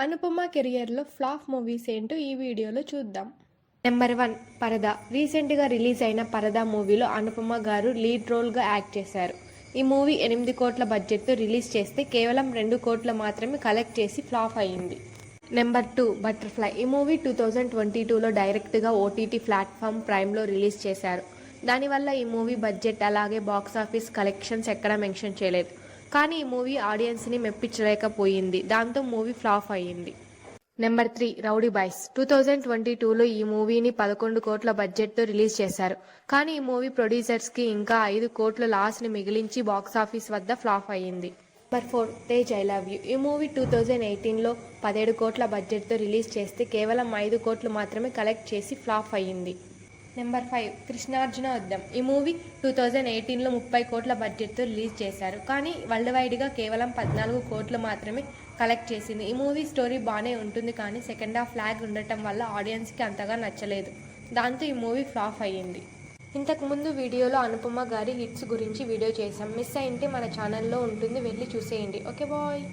అనుపమ కెరియర్లో flop movies ఏంటో ఈ వీడియోలో చూద్దాం. నెంబర్ 1 పరద. రీసెంట్గా రిలీజ్ అయిన పరద మూవీలో అనుపమ గారు లీడ్ రోల్గా యాక్ట్ చేశారు. ఈ మూవీ 8 కోట్ల బడ్జెట్తో రిలీజ్ చేస్తే కేవలం 2 కోట్లు మాత్రమే కలెక్ట్ చేసి ఫ్లాప్ అయింది. Number 2 butterfly. ఈ మూవీ 2022లో డైరెక్ట్గా ఓటీటీ ప్లాట్ఫామ్ ప్రైమ్లో రిలీజ్ చేశారు. దానివల్ల ఈ మూవీ బడ్జెట్ అలాగే బాక్సాఫీస్ కలెక్షన్స్ ఎక్కడా మెన్షన్ చేయలేదు. కానీ ఈ మూవీ ఆడియన్స్ని మెప్పించలేకపోయింది. దాంతో మూవీ ఫ్లాప్ అయ్యింది. Number 3 rowdy boys. 2022లో ఈ మూవీని 11 కోట్ల బడ్జెట్తో రిలీజ్ చేశారు. కానీ ఈ మూవీ ప్రొడ్యూసర్స్కి ఇంకా 5 కోట్ల లాస్ని మిగిలించి బాక్సాఫీస్ వద్ద ఫ్లాప్ అయ్యింది. Number 4 Tej I love you. ఈ మూవీ 2018లో 17 కోట్ల బడ్జెట్తో రిలీజ్ చేస్తే కేవలం 5 కోట్లు మాత్రమే కలెక్ట్ చేసి ఫ్లాప్ అయ్యింది. నెంబర్ 5 కృష్ణార్జున యుద్ధం. ఈ మూవీ 2018లో 30 కోట్ల బడ్జెట్తో రిలీజ్ చేశారు. కానీ వరల్డ్ వైడ్గా కేవలం 14 కోట్లు మాత్రమే కలెక్ట్ చేసింది. ఈ మూవీ స్టోరీ బాగానే ఉంటుంది కానీ సెకండ్ హాఫ్ లాగ్ ఉండటం వల్ల ఆడియన్స్కి అంతగా నచ్చలేదు. దాంతో ఈ మూవీ ఫ్లాప్ అయ్యింది. ఇంతకుముందు వీడియోలో అనుపమ గారి హిట్స్ గురించి వీడియో చేశాం. మిస్ అయింటే మన ఛానల్లో ఉంటుంది, వెళ్ళి చూసేయండి. Okay bye.